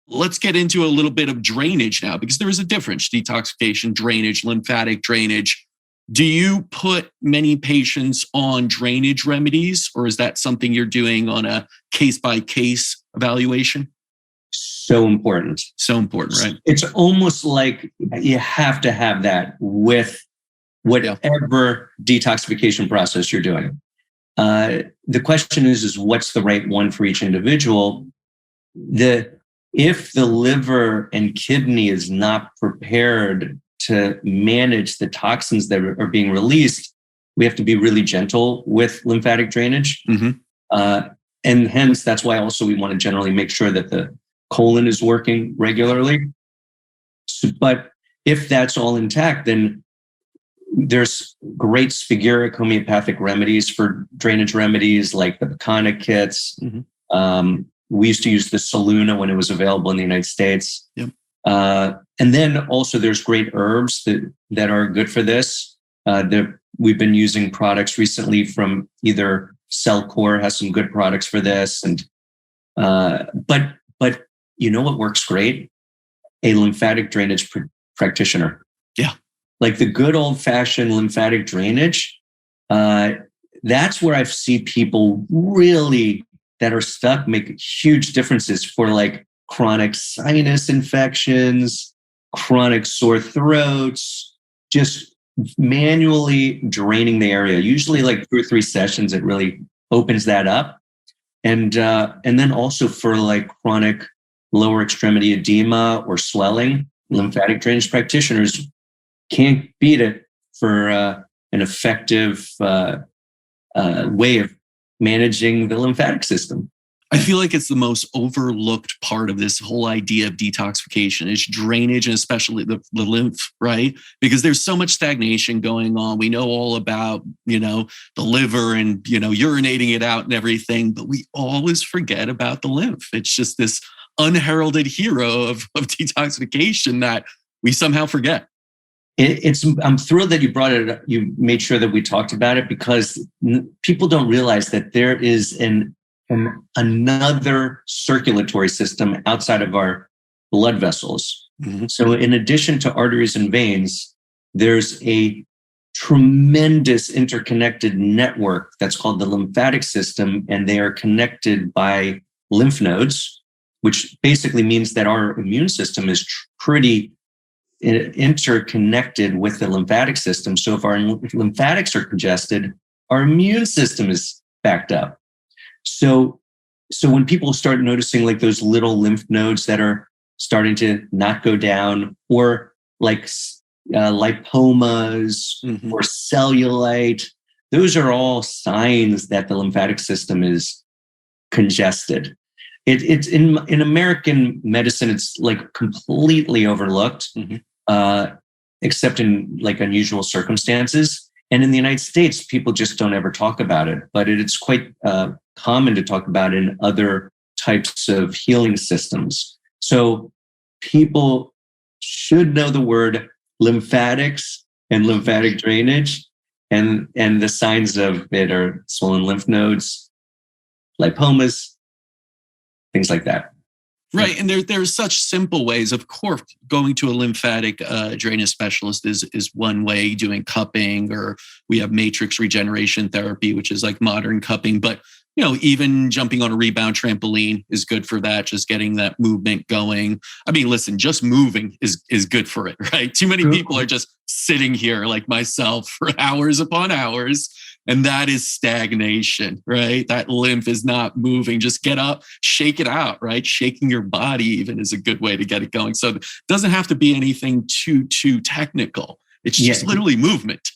Let's get into a little bit of drainage now, because there is a difference: detoxification, drainage, lymphatic drainage. Do you put many patients on drainage remedies, or is that something you're doing on a case-by-case evaluation? So important. So important, right? It's almost like you have to have that with whatever detoxification process you're doing. The question is what's the right one for each individual? If the liver and kidney is not prepared to manage the toxins that are being released, we have to be really gentle with lymphatic drainage. And hence, that's why also we want to generally make sure that the colon is working regularly. But if that's all intact, then there's great spagyric homeopathic remedies for drainage remedies, like the Bacana kits. We used to use the Saluna when it was available in the United States. And then also there's great herbs that are good for this. We've been using products recently from either Cellcore has some good products for this. And but you know what works great? A lymphatic drainage practitioner. Yeah. Like the good old fashioned lymphatic drainage. That's where I see people really that are stuck make huge differences for like chronic sinus infections, chronic sore throats, just manually draining the area. Usually like 2 or 3 sessions, it really opens that up. And then also for like chronic lower extremity edema or swelling, lymphatic drainage practitioners can't beat it for an effective way of managing the lymphatic system. I feel like it's the most overlooked part of this whole idea of detoxification is drainage, and especially the lymph, right? Because there's so much stagnation going on. We know all about, the liver and, urinating it out and everything, but we always forget about the lymph. It's just this unheralded hero of detoxification that we somehow forget. I'm thrilled that you brought it up. You made sure that we talked about it, because people don't realize that there is another circulatory system outside of our blood vessels. So in addition to arteries and veins, there's a tremendous interconnected network that's called the lymphatic system, and they are connected by lymph nodes, which basically means that our immune system is pretty interconnected with the lymphatic system. So if our lymphatics are congested, our immune system is backed up. So when people start noticing like those little lymph nodes that are starting to not go down, or like lipomas or cellulite, those are all signs that the lymphatic system is congested. It's in American medicine, it's like completely overlooked, except in like unusual circumstances. And in the United States, people just don't ever talk about it, but it's quite common to talk about in other types of healing systems. So people should know the word lymphatics and lymphatic drainage, and the signs of it are swollen lymph nodes, lipomas, things like that. Right. And there's such simple ways. Of course, going to a lymphatic drainage specialist is one way, doing cupping, or we have matrix regeneration therapy, which is like modern cupping. But, even jumping on a rebound trampoline is good for that, just getting that movement going. I mean, listen, just moving is good for it, right? Too many people are just sitting here like myself for hours upon hours. And that is stagnation, right? That lymph is not moving. Just get up, shake it out, right? Shaking your body even is a good way to get it going. So it doesn't have to be anything too technical. It's just literally movement.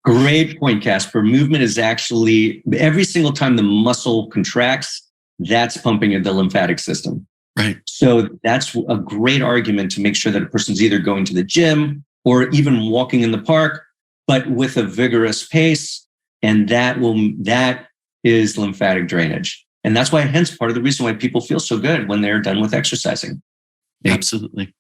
Great point, Casper. Movement is actually, every single time the muscle contracts, that's pumping in the lymphatic system. Right. So that's a great argument to make sure that a person's either going to the gym or even walking in the park, but with a vigorous pace. And that is lymphatic drainage. And that's why, hence, part of the reason why people feel so good when they're done with exercising. Absolutely.